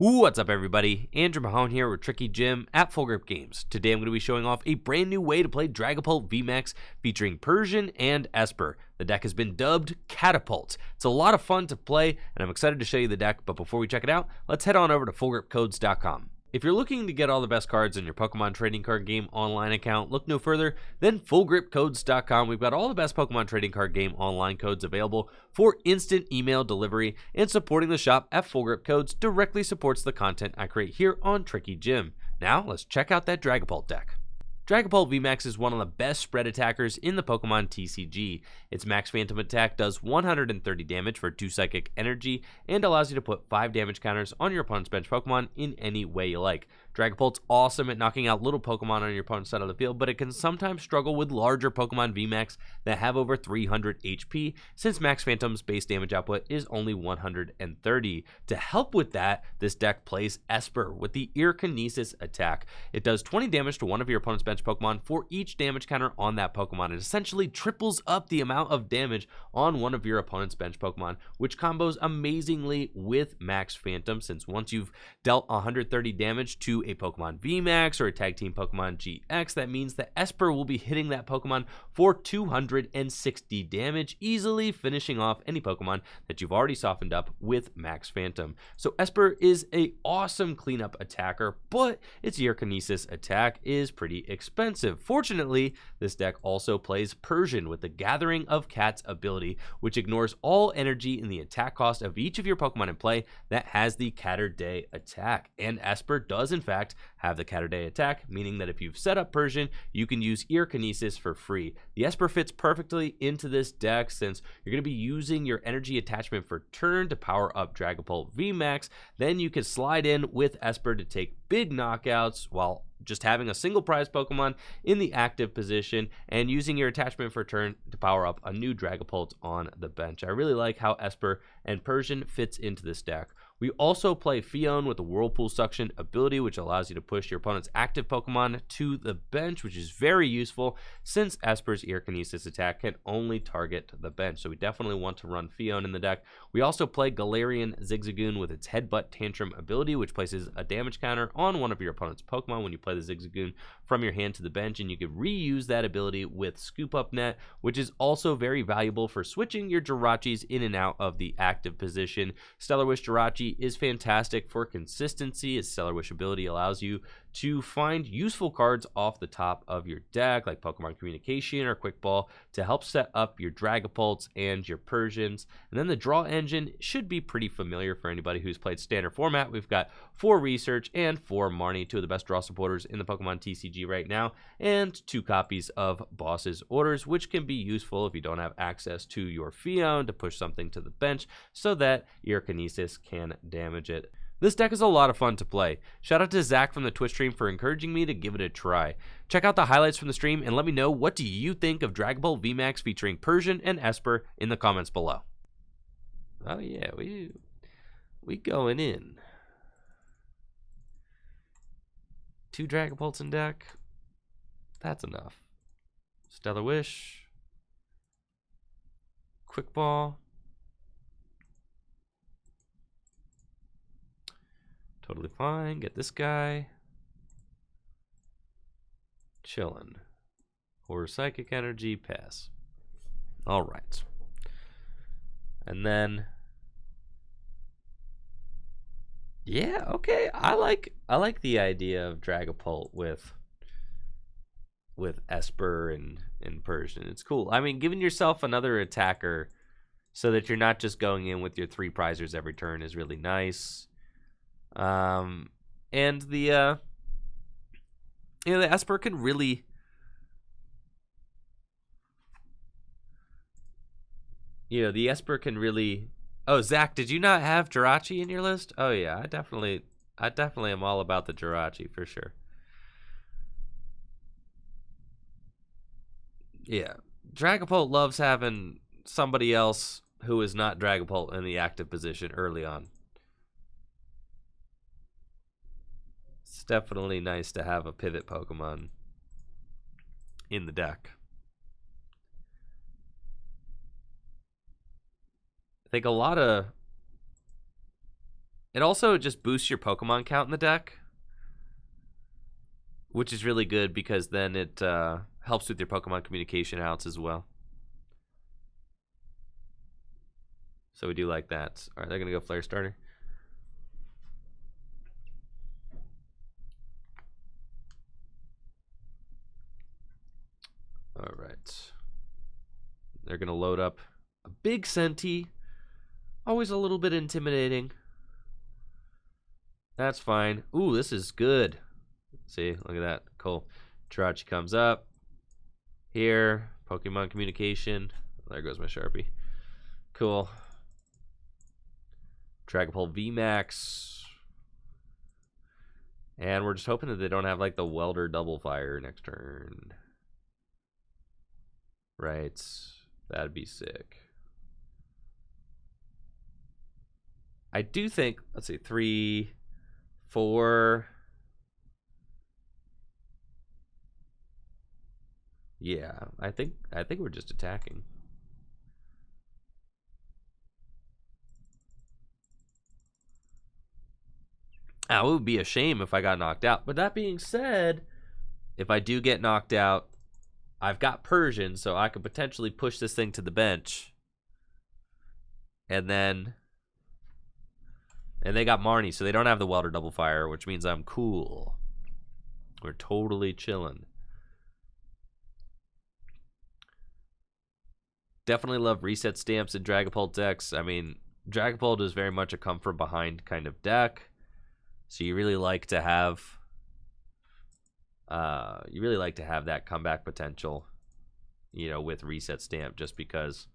What's up, everybody? Andrew Mahone here with Tricky Jim at Full Grip Games. Today I'm going to be showing off a brand new way to play Dragapult VMAX featuring Persian and Espurr. The deck has been dubbed Catapult. It's a lot of fun to play, and I'm excited to show you the deck, but before we check it out, let's head on over to fullgripcodes.com. If you're looking to get all the best cards in your Pokemon trading card game online account, look no further than fullgripcodes.com. We've got all the best Pokemon trading card game online codes available for instant email delivery, and supporting the shop at Full Grip Codes directly supports the content I create here on Tricky Jim. Now, let's check out that Dragapult deck. Dragapult VMAX is one of the best spread attackers in the Pokemon TCG. Its max phantom attack does 130 damage for 2 Psychic Energy and allows you to put 5 damage counters on your opponent's bench Pokemon in any way you like. Dragapult's awesome at knocking out little Pokemon on your opponent's side of the field, but it can sometimes struggle with larger Pokemon VMAX that have over 300 HP, since Max Phantom's base damage output is only 130. To help with that, this deck plays Espurr with the Ear Kinesis attack. It does 20 damage to one of your opponent's bench Pokemon for each damage counter on that Pokemon. It essentially triples up the amount of damage on one of your opponent's bench Pokemon, which combos amazingly with Max Phantom, since once you've dealt 130 damage to a Pokemon VMAX or a Tag Team Pokemon GX, that means that Espurr will be hitting that Pokemon for 260 damage, easily finishing off any Pokemon that you've already softened up with Max Phantom. So Espurr is an awesome cleanup attacker, but its Ear Kinesis attack is pretty expensive. Fortunately, this deck also plays Persian with the Gathering of Cats ability, which ignores all energy in the attack cost of each of your Pokemon in play that has the Catturday attack. And Espurr does in fact have the Catturday attack, meaning that if you've set up Persian, you can use Ear Kinesis for free. The Espurr fits perfectly into this deck, since you're going to be using your energy attachment for turn to power up Dragapult VMAX. Then you can slide in with Espurr to take big knockouts while just having a single prize Pokemon in the active position, and using your attachment for turn to power up a new Dragapult on the bench. I really like how Espurr and Persian fits into this deck. We also play Phione with the Whirlpool Suction ability, which allows you to push your opponent's active Pokemon to the bench, which is very useful since Espurr's Ear Kinesis attack can only target the bench. So we definitely want to run Phione in the deck. We also play Galarian Zigzagoon with its Headbutt Tantrum ability, which places a damage counter on one of your opponent's Pokemon when you play the Zigzagoon from your hand to the bench, and you can reuse that ability with Scoop Up Net, which is also very valuable for switching your Jirachis in and out of the active position. Stellar Wish Jirachi is fantastic for consistency. Its Stellar Wish ability allows you to find useful cards off the top of your deck, like Pokemon Communication or Quick Ball, to help set up your Dragapults and your Persians. And then the draw engine should be pretty familiar for anybody who's played standard format. We've got 4 Research and 4 Marnie, 2 of the best draw supporters in the Pokemon TCG right now, and 2 copies of Boss's Orders, which can be useful if you don't have access to your Phione to push something to the bench so that Ear Kinesis can damage it. This deck is a lot of fun to play. Shout out to Zach from the Twitch stream for encouraging me to give it a try. Check out the highlights from the stream and let me know, what do you think of Dragapult VMAX featuring Persian and Espurr in the comments below. Oh yeah, we going in. 2 Dragapults in deck. That's enough. Stellar Wish. Quick Ball. Totally fine. Get this guy. Chillin'. Or Psychic Energy, pass. Alright. And then, yeah, okay. I like the idea of Dragapult with Espurr and Persian. It's cool. I mean, giving yourself another attacker so that you're not just going in with your 3 prizers every turn is really nice. And the the Espurr can really, the Espurr can really. Oh, Zach, did you not have Jirachi in your list? Oh yeah, I definitely am all about the Jirachi for sure. Yeah, Dragapult loves having somebody else who is not Dragapult in the active position early on. It's definitely nice to have a pivot Pokemon in the deck. I think a lot of It also just boosts your Pokemon count in the deck, which is really good because then it helps with your Pokemon communication outs as well. So we do like that. All right, they're going to go Flare Starter. All right. They're going to load up a big Senti. Always a little bit intimidating. That's fine. Ooh, this is good. See, look at that. Cool. Jirachi comes up. Here, Pokemon Communication. There goes my Sharpie. Cool. Dragapult VMAX. And we're just hoping that they don't have like the Welder Double Fire next turn. Right. That'd be sick. I do think, let's see, 3, 4. Yeah, I think we're just attacking. It would be a shame if I got knocked out. But that being said, if I do get knocked out, I've got Persian, so I could potentially push this thing to the bench. And then... And they got Marnie, so they don't have the Welder Double Fire, which means I'm cool. We're totally chilling. Definitely love reset stamps in Dragapult decks. I mean, Dragapult is very much a come from behind kind of deck. So you really like to have that comeback potential, you know, with reset stamp, just because,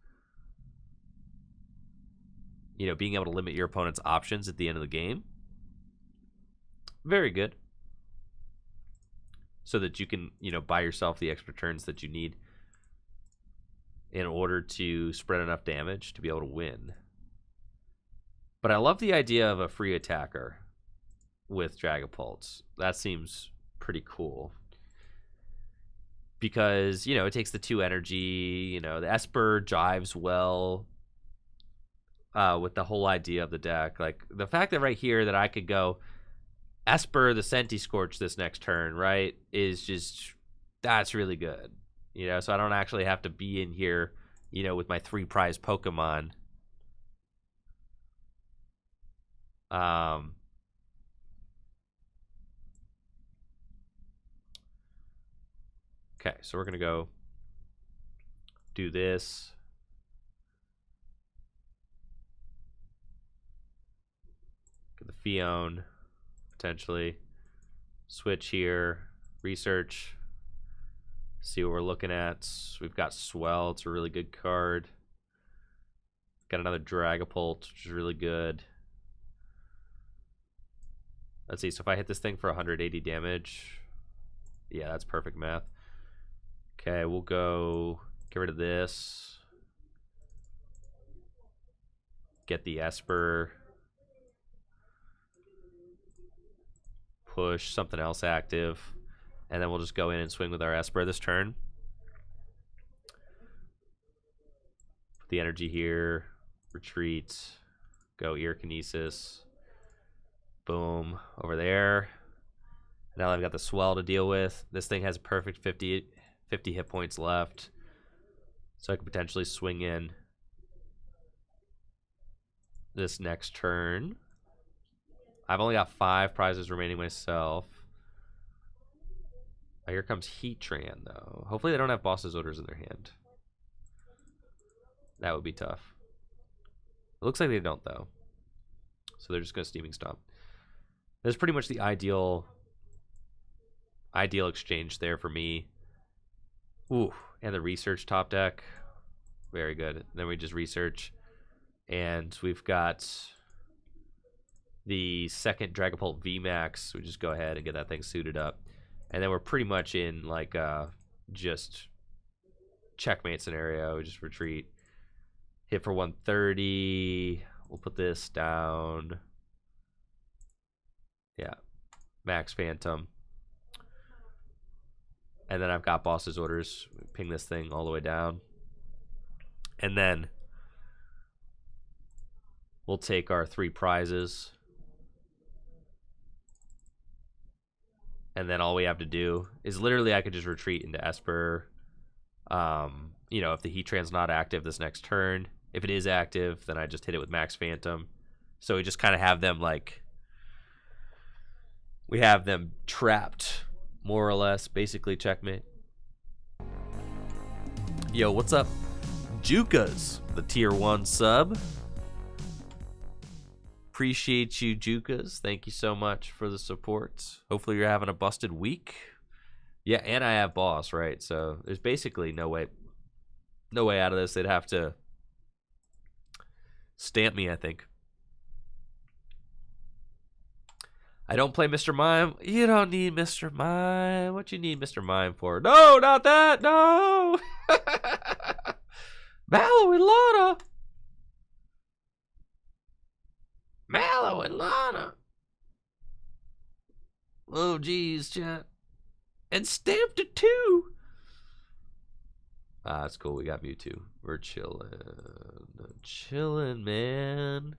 you know, being able to limit your opponent's options at the end of the game, very good. So that you can, you know, buy yourself the extra turns that you need in order to spread enough damage to be able to win. But I love the idea of a free attacker with Dragapults. That seems pretty cool. Because, you know, it takes the 2 energy, you know, the Espurr jives well with the whole idea of the deck. Like, the fact that right here that I could go Espurr the Senti Scorch this next turn, right, is just, that's really good. You know, so I don't actually have to be in here, you know, with my 3 prize Pokemon. Okay, so we're going to go do this. Get the Phione, potentially. Switch here. Research. See what we're looking at. We've got Swell. It's a really good card. Got another Dragapult, which is really good. Let's see. So if I hit this thing for 180 damage, yeah, that's perfect math. Okay, we'll go get rid of this. Get the Espurr. Push something else active. And then we'll just go in and swing with our Espurr this turn. Put the energy here. Retreat. Go Ear Kinesis. Boom. Over there. Now I've got the Swell to deal with. This thing has a perfect 50 hit points left. So I could potentially swing in this next turn. I've only got 5 prizes remaining myself. Oh, here comes Heatran, though. Hopefully they don't have Boss's Orders in their hand. That would be tough. It looks like they don't, though. So they're just going to Steaming Stomp. That's pretty much the ideal exchange there for me. Ooh, and the Research top deck. Very good. Then we just Research. And we've got the second Dragapult VMAX. We just go ahead and get that thing suited up. And then we're pretty much in like just checkmate scenario. We just retreat. Hit for 130. We'll put this down. Yeah. Max Phantom. And then I've got Boss's Orders. Ping this thing all the way down. And then we'll take our 3 prizes. And then all we have to do is literally I could just retreat into Espurr. You know, if the Heatran's not active this next turn. If it is active, then I just hit it with Max Phantom. So we just kind of have them like, we have them trapped, more or less, basically checkmate. Yo, what's up? Jukas, the tier 1 sub. Appreciate you, Jukas. Thank you so much for the support. Hopefully you're having a busted week. Yeah, and I have boss, right? So there's basically no way out of this. They'd have to stamp me, I think. I don't play Mr. Mime. You don't need Mr. Mime. What you need Mr. Mime for? No, not that. No. Mallow and Lana. Mallow and Lana. Oh, geez, chat. And stamped it too. Ah, that's cool. We got Mewtwo. We're chilling. Chilling, man.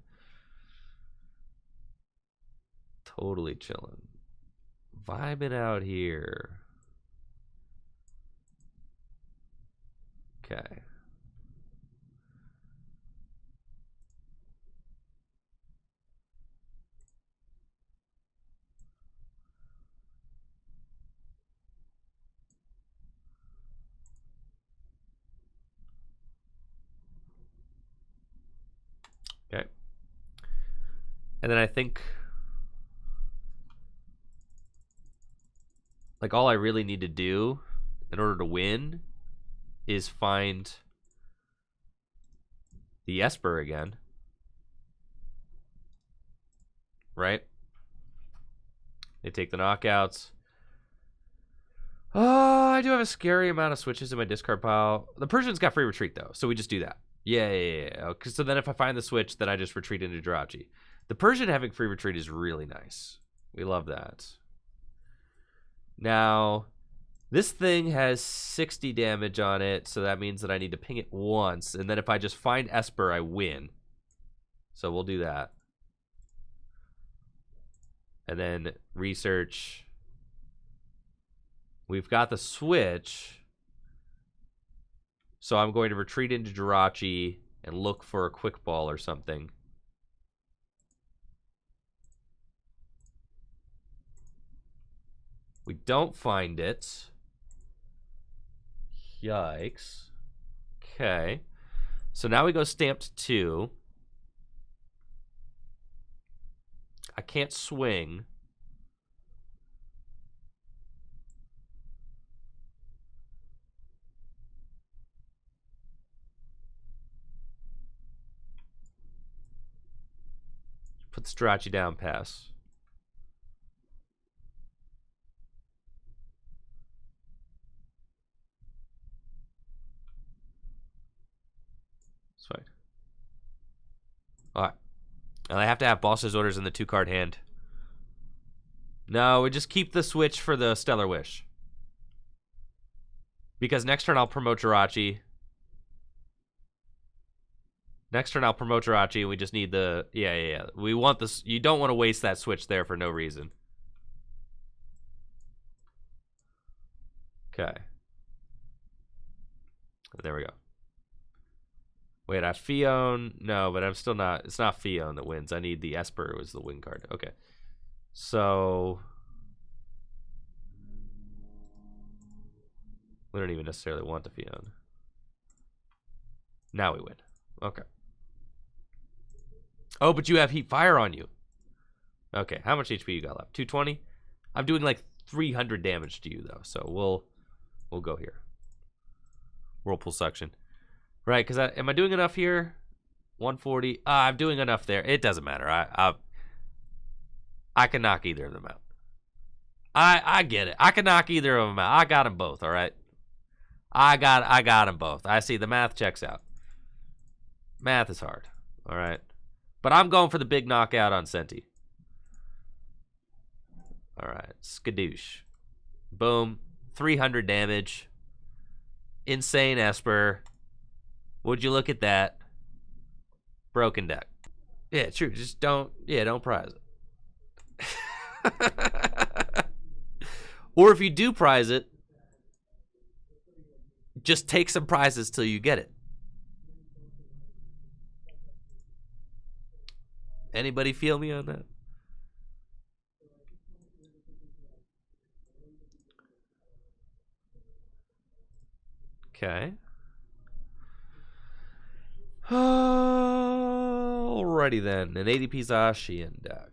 Totally chilling. Vibing out here. Okay. Okay. And then I think, like, all I really need to do in order to win is find the Espurr again. Right? They take the knockouts. Oh, I do have a scary amount of switches in my discard pile. The Persian's got free retreat, though, so we just do that. Yeah. Okay, so then if I find the switch, then I just retreat into Jirachi. The Persian having free retreat is really nice. We love that. Now, this thing has 60 damage on it, so that means that I need to ping it once, and then if I just find Espurr, I win. So we'll do that. And then research. We've got the switch. So I'm going to retreat into Jirachi and look for a quick ball or something. We don't find it. Yikes. Okay. So now we go stamped 2. I can't swing. Put the Jirachi down, pass. It's fine. Alright. And I have to have boss's orders in the 2-card hand. No, we just keep the switch for the Stellar Wish. Because next turn I'll promote Jirachi. Next turn I'll promote Jirachi, and we just need the... Yeah. We want this... You don't want to waste that switch there for no reason. Okay. There we go. Wait, I Phione... No, but I'm still not... It's not Phione that wins. I need the Espurr was the win card. Okay. So... We don't even necessarily want the Phione. Now we win. Okay. Oh, but you have Heat Fire on you. Okay, how much HP you got left? 220? I'm doing like 300 damage to you, though, so we'll go here. Whirlpool Suction. Right, because am I doing enough here? 140. I'm doing enough there. It doesn't matter. I can knock either of them out. I get it. I can knock either of them out. I got them both, all right? I got them both. I see the math checks out. Math is hard, all right? But I'm going for the big knockout on Senti. All right, skadoosh. Boom, 300 damage. Insane Espurr. Would you look at that? Broken deck. Yeah, true, just don't prize it. Or if you do prize it, just take some prizes till you get it. Anybody feel me on that? Okay. Alrighty then, an ADP Zacian deck.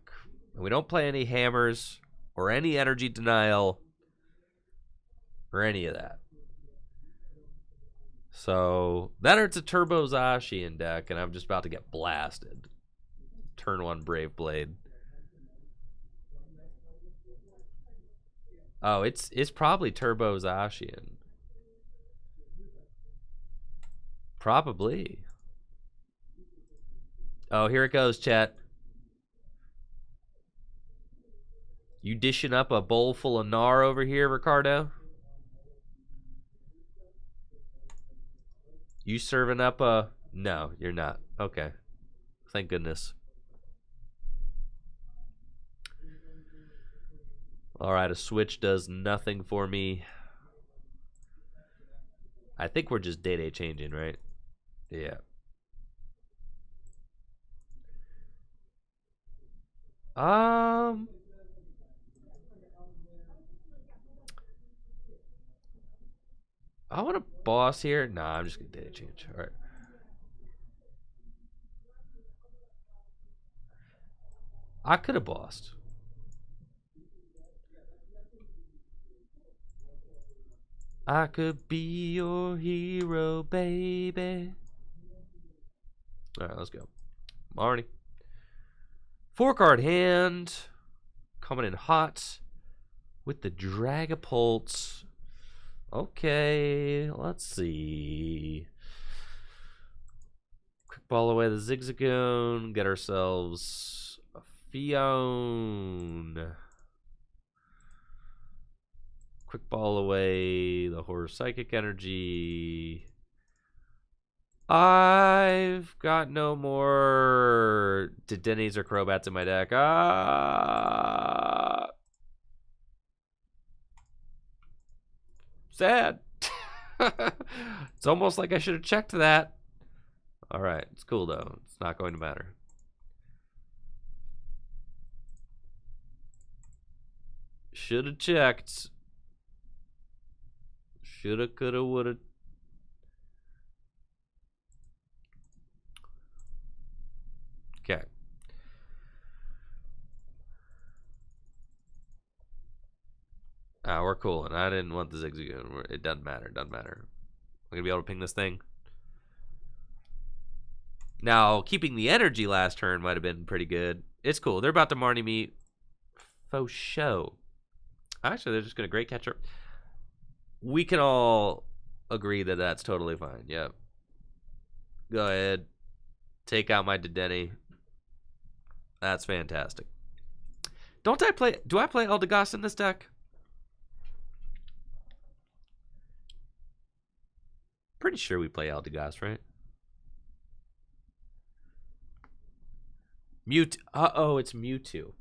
We don't play any hammers or any energy denial or any of that. So that hurts a Turbo Zacian deck, and I'm just about to get blasted. Turn 1 Brave Blade. Oh, it's probably Turbo Zacian. Probably. Oh, here it goes, chat. You dishing up a bowl full of gnar over here, Ricardo? You serving up a... No, you're not. Okay. Thank goodness. Alright, a switch does nothing for me. I think we're just day-to-day changing, right? Yeah. I want a boss here. Nah, I'm just gonna day-to-day change. All right. I could have bossed. I could be your hero, baby. All right, let's go. Marnie. 4-card hand. Coming in hot with the Dragapult. Okay, let's see. Quick ball away the Zigzagoon. Get ourselves a Phione. Quick ball away the horror Psychic Energy. I've got no more Dedennes or Crobats in my deck. Sad. It's almost like I should have checked that. Alright, it's cool though. It's not going to matter. Should have checked. Shoulda, coulda, woulda. Okay. We're cool, and I didn't want the Zigzagoon. It doesn't matter. Doesn't matter. We're gonna be able to ping this thing. Now, keeping the energy last turn might have been pretty good. It's cool. They're about to Marnie me faux show. Actually, they're just gonna great catcher. We can all agree that that's totally fine. Yep. Go ahead. Take out my Dedenne. That's fantastic. Do I play Eldegoss in this deck? Pretty sure we play Eldegoss, right? Mewtwo. Uh-oh, it's Mewtwo.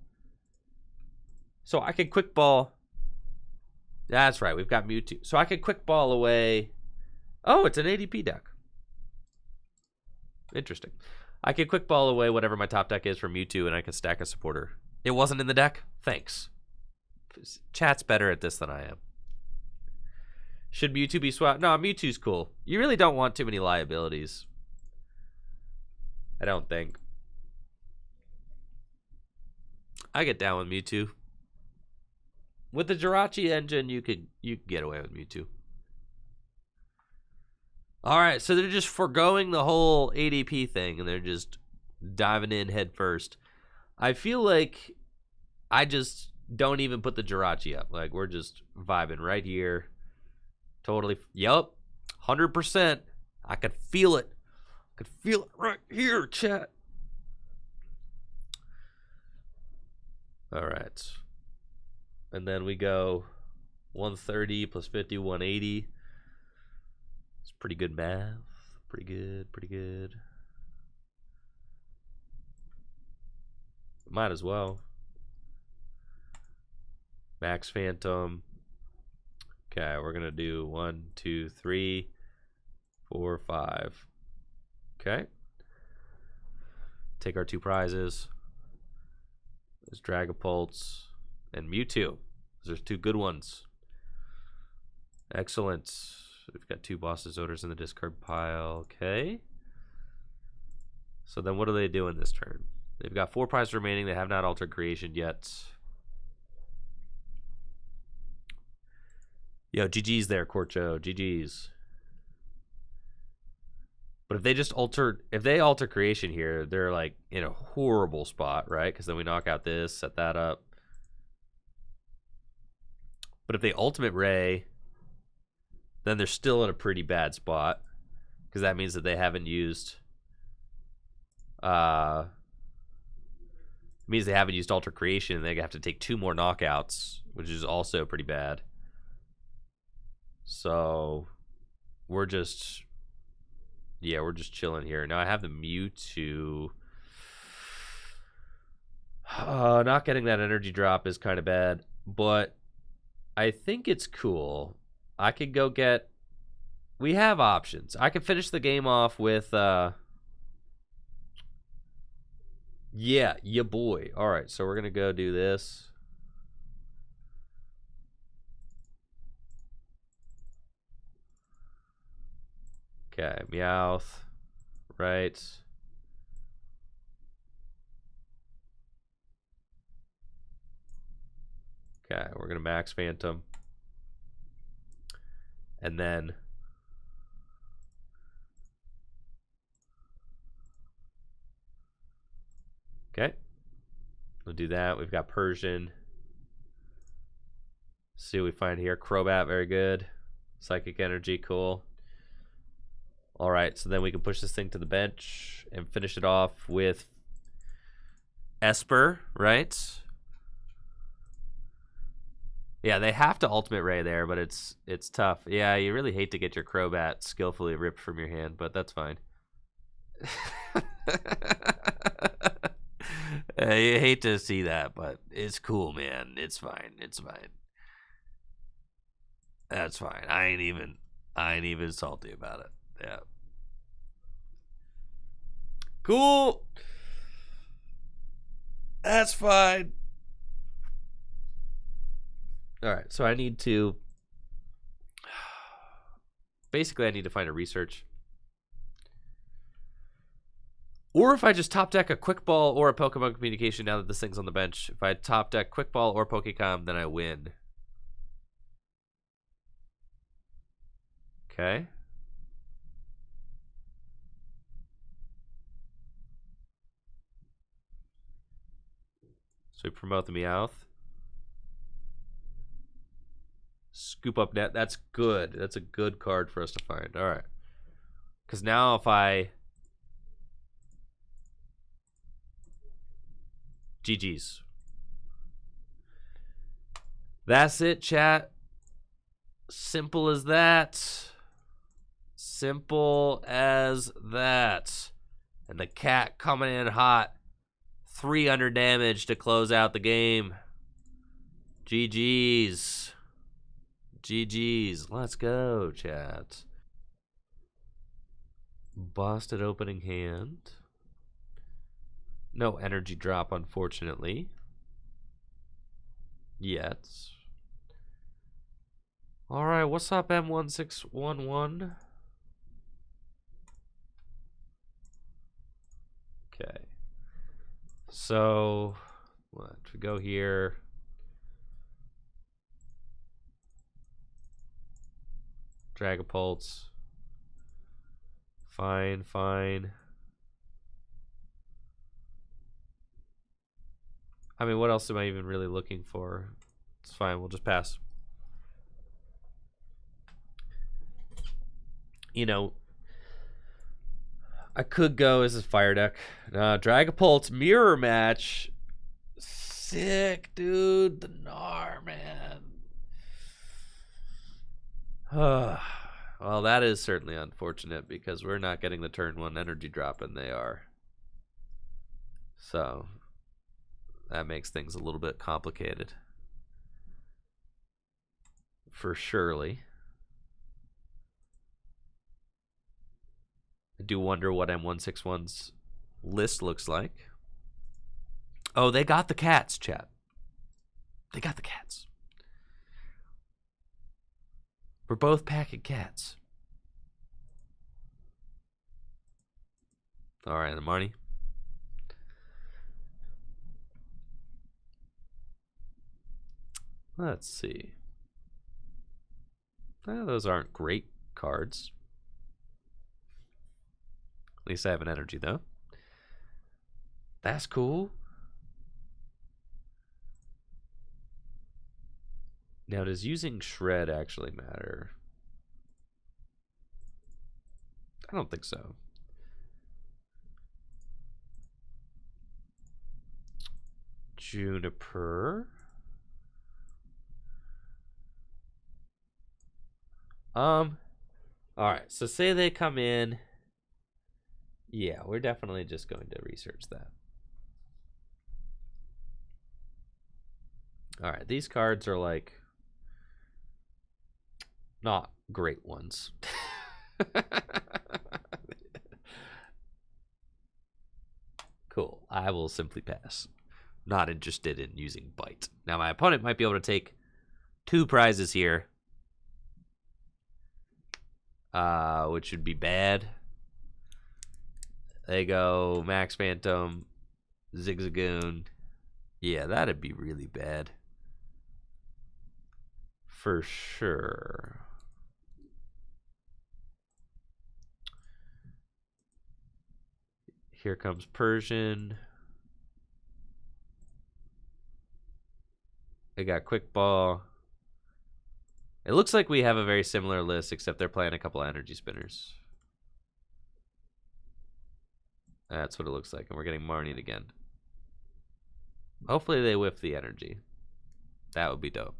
So I can quick ball. That's right, we've got Mewtwo. So I can quick ball away. Oh, it's an ADP deck. Interesting. I can quick ball away whatever my top deck is for Mewtwo, and I can stack a supporter. It wasn't in the deck? Thanks. Chat's better at this than I am. Should Mewtwo be swapped? No, Mewtwo's cool. You really don't want too many liabilities. I don't think. I get down with Mewtwo. With the Jirachi engine, you could get away with Mewtwo. Alright, so they're just foregoing the whole ADP thing, and they're just diving in head first. I feel like I just don't even put the Jirachi up. Like, we're just vibing right here. Totally. Yup. 100%. I could feel it. I could feel it right here, chat. Alright. And then we go 130 plus 50, 180. It's pretty good math. Pretty good, pretty good. Might as well. Max Phantom. Okay, we're gonna do 1, 2, 3, 4, 5. Okay. Take our 2 prizes. There's Dragapult and Mewtwo. Those are 2 good ones. Excellent. We've got 2 Boss's Orders in the discard pile. Okay. So then what are they doing this turn? They've got 4 prizes remaining. They have not altered creation yet. Yo, GG's there, Corcho. GG's. But if they alter creation here, they're like in a horrible spot, right? Because then we knock out this, set that up. But if they ultimate Ray, then they're still in a pretty bad spot. Because that means that they haven't used alter creation, and they have to take 2 more knockouts, which is also pretty bad. So we're just chilling here. Now I have the Mewtwo. Not getting that energy drop is kind of bad, but I think it's cool. I could go get... We have options. I could finish the game off with... Yeah, boy. All right, so we're going to go do this. Okay, Meowth, right. Okay, we're going to max Phantom. And then... Okay. We'll do that. We've got Persian. See what we find here. Crobat, very good. Psychic Energy, cool. All right, so then we can push this thing to the bench and finish it off with Espurr, right? Yeah, they have to ultimate Ray there, but it's tough. Yeah, you really hate to get your Crobat skillfully ripped from your hand, but that's fine. You hate to see that, but it's cool, man. It's fine. It's fine. That's fine. I ain't even salty about it. Yeah. Cool. That's fine. All right, so I need to... Basically, I need to find a research. Or if I just top deck a Quick Ball or a Pokemon Communication now that this thing's on the bench. If I top deck Quick Ball or Pokecom, then I win. Okay. So we promote the Meowth. Scoop Up Net. That's good. That's a good card for us to find. All right. Because now if I... GG's. That's it, chat. Simple as that. Simple as that. And the cat coming in hot. 300 damage to close out the game. GG's. GG's. Let's go, chat. Busted opening hand. No energy drop, unfortunately. Yet. Alright, what's up, M1611? Okay. So, let's go here. Dragapult. Fine, fine. I mean, what else am I even really looking for? It's fine, we'll just pass. You know, I could go as a fire deck. Dragapult's mirror match. Sick, dude. The Gnar, man. Well, that is certainly unfortunate because we're not getting the turn 1 energy drop, and they are. So... that makes things a little bit complicated. for surely. I do wonder what M161's list looks like. Oh, they got the cats, chat. They got the cats. We're both packing cats. All right, and Marnie. Let's see. Those aren't great cards. At least I have an energy, though. That's cool. Now, does using Shred actually matter? I don't think so. Juniper. Alright, so say they come in. Yeah, we're definitely just going to research that. Alright, these cards are like not great ones. Cool. I will simply pass. Not interested in using Bite. Now, my opponent might be able to take 2 prizes here. Which would be bad. They go Max Phantom, Zigzagoon. Yeah, that'd be really bad. For sure. Here comes Persian. They got Quick Ball. It looks like we have a very similar list, except they're playing a couple of energy spinners. That's what it looks like, and we're getting Marnie again. Hopefully they whiff the energy. That would be dope.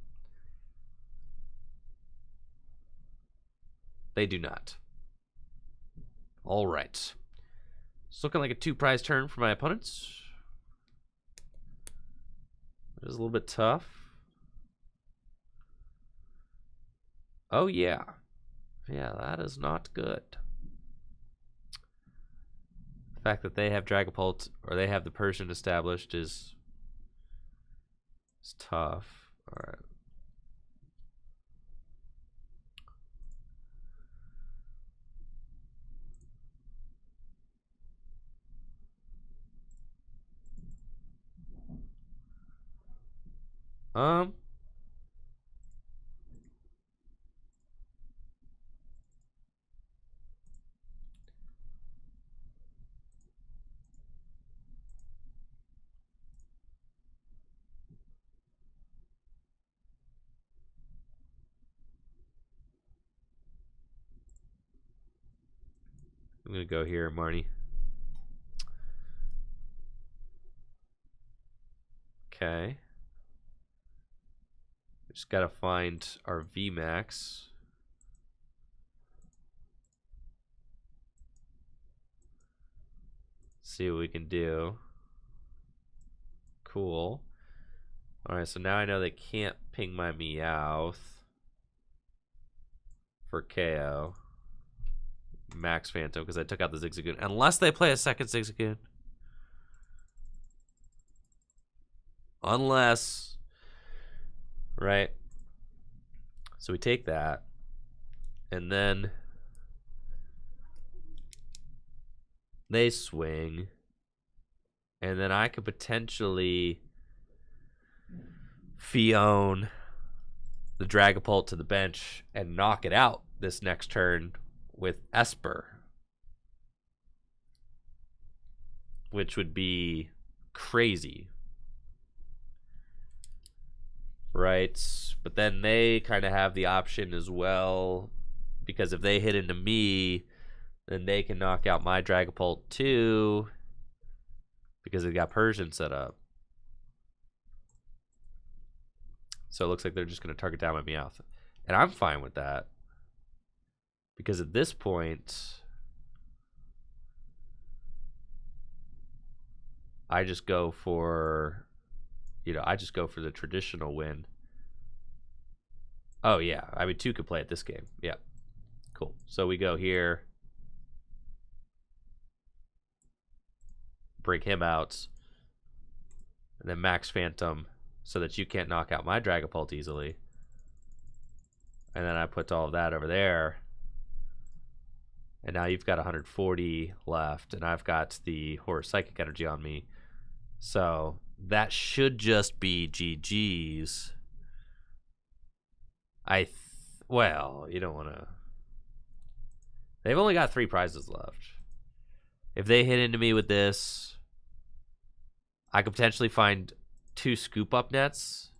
They do not. All right. It's looking like a 2-prize turn for my opponents. It is a little bit tough. Oh, yeah. Yeah, that is not good. The fact that they have Dragapult, or they have the Persian established is tough. All right. I'm gonna go here, Marnie. Okay. Just gotta find our VMAX. See what we can do. Cool. Alright, so now I know they can't ping my Meowth for KO. Max Phantom, because I took out the Zigzagoon. Unless they play a second Zigzagoon. Unless. Right? So we take that. And then they swing. And then I could potentially Phione the Dragapult to the bench and knock it out this next turn with Espurr, which would be crazy, right? But then they kind of have the option as well, because if they hit into me, then they can knock out my Dragapult too, because they got Persian set up. So it looks like they're just going to target down my Meowth. And I'm fine with that. Because at this point, I just go for, I just go for the traditional win Oh, yeah. I mean, 2 could play at this game. Yeah. Cool. So we go here. Break him out. And then max Phantom so that you can't knock out my Dragapult easily. And then I put all of that over there. And now you've got 140 left. And I've got the Horse Psychic Energy on me. So that should just be GG's. Well, you don't want to. They've only got 3 prizes left. If they hit into me with this, I could potentially find 2 Scoop Up Nets.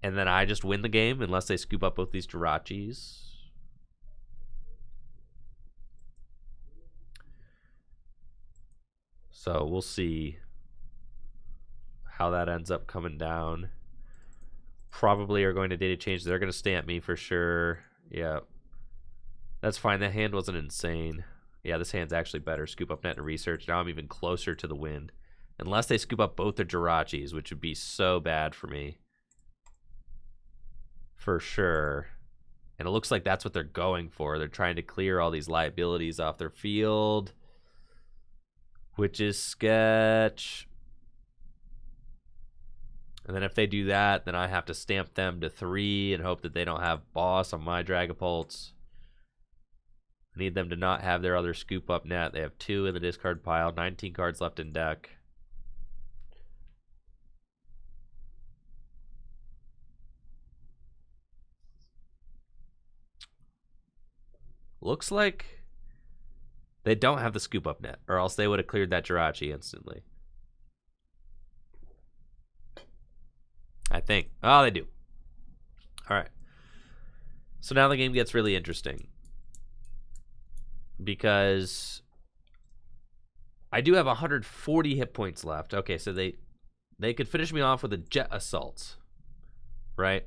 And then I just win the game unless they scoop up both these Jirachis. So we'll see how that ends up coming down. Probably are going to data change. They're going to stamp me for sure. Yeah. That's fine. That hand wasn't insane. Yeah, this hand's actually better. Scoop Up Net and Research. Now I'm even closer to the win. Unless they scoop up both their Jirachis, which would be so bad for me. For sure. And it looks like that's what they're going for. They're trying to clear all these liabilities off their field, which is sketch. And then if they do that, then I have to stamp them to 3 and hope that they don't have Boss on my Dragapults. I need them to not have their other Scoop Up Net. They have 2 in the discard pile, 19 cards left in deck. Looks like they don't have the Scoop Up Net, or else they would have cleared that Jirachi instantly. I think. Oh, they do. All right. So now the game gets really interesting. Because I do have 140 hit points left. Okay, so they could finish me off with a Jet Assault. Right?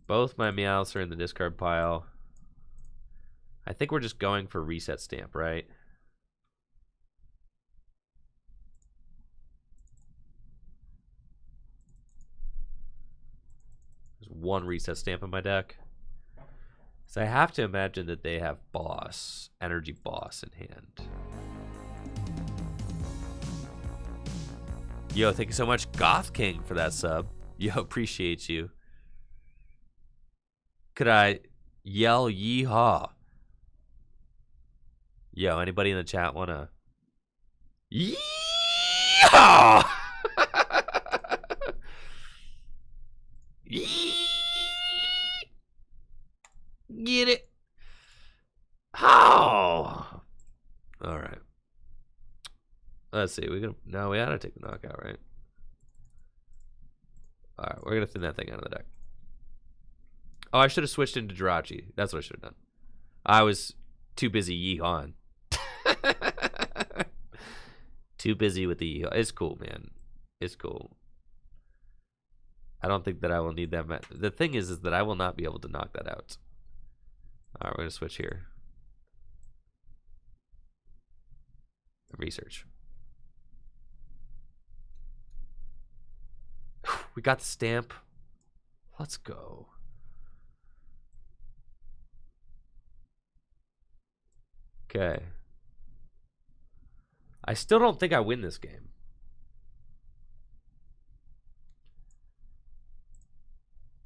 Both my Meowths are in the discard pile. I think we're just going for Reset Stamp, right? There's 1 Reset Stamp in my deck. So I have to imagine that they have Boss, Energy Boss in hand. Yo, thank you so much, Goth King, for that sub. Yo, appreciate you. Could I yell yeehaw? Yo, anybody in the chat wanna yeehaw? Get it? Oh. All right. Let's see. We gotta take the knockout, right? All right, we're gonna thin that thing out of the deck. Oh, I should have switched into Jirachi. That's what I should have done. I was too busy yee-hawing. Too busy with the yee-haw. It's cool, man. It's cool. I don't think that I will need that. The thing is that I will not be able to knock that out. All right, we're gonna switch here. Research. We got the stamp. Let's go. Okay. I still don't think I win this game.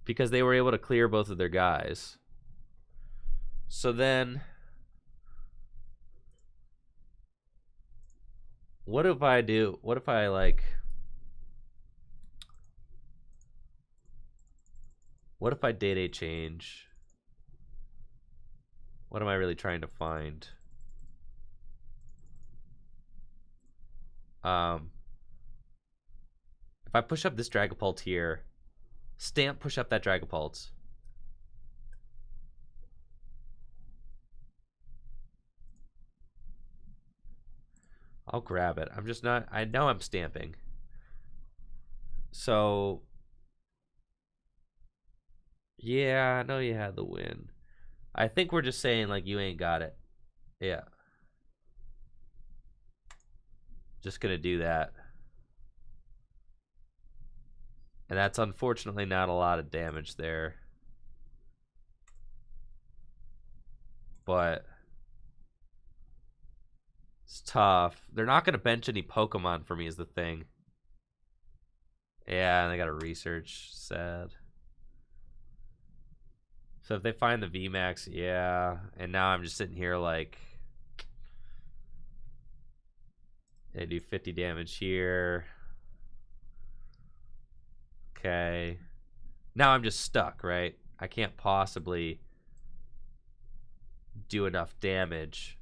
Because they were able to clear both of their guys. So then, what if I do? What if I like? What if I data change? What am I really trying to find? If I push up this Dragapult here, stamp push up that Dragapult. I'll grab it. I'm just not, I know I'm stamping. So, yeah, I know you had the win. I think we're just saying, like, you ain't got it. Yeah. Just gonna do that. And that's unfortunately not a lot of damage there. But it's tough. They're not gonna bench any Pokemon for me is the thing. Yeah, and they got a research. Sad. So if they find the VMAX, yeah. And now I'm just sitting here like, they do 50 damage here. Okay. Now I'm just stuck, right? I can't possibly do enough damage.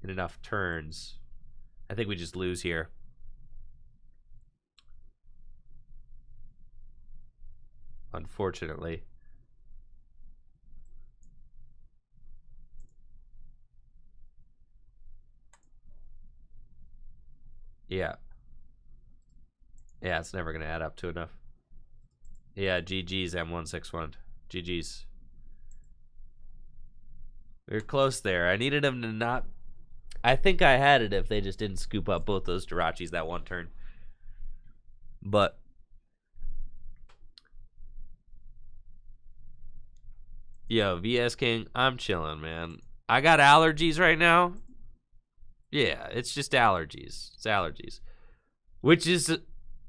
In enough turns. I think we just lose here. Unfortunately. Yeah. Yeah, it's never going to add up to enough. Yeah, GG's M161. GG's. We were close there. I needed him to not... I think I had it if they just didn't scoop up both those Jirachis that one turn. But... Yo, VS King, I'm chilling, man. I got allergies right now. Yeah, it's just allergies. It's allergies. Which is,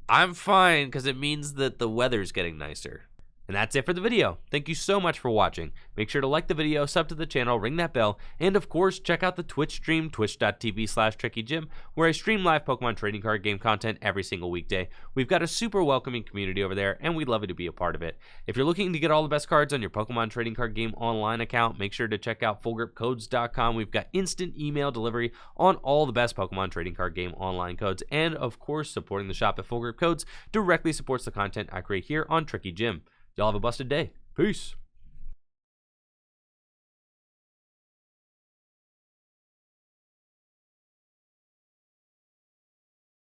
I'm fine because it means that the weather's getting nicer. And that's it for the video. Thank you so much for watching. Make sure to like the video, sub to the channel, ring that bell, and of course, check out the Twitch stream, twitch.tv/TrickyJim, where I stream live Pokemon trading card game content every single weekday. We've got a super welcoming community over there, and we'd love you to be a part of it. If you're looking to get all the best cards on your Pokemon trading card game online account, make sure to check out fullgripcodes.com. We've got instant email delivery on all the best Pokemon trading card game online codes, and of course, supporting the shop at Full Grip Codes directly supports the content I create here on Tricky Jim. Y'all have a busted day. Peace.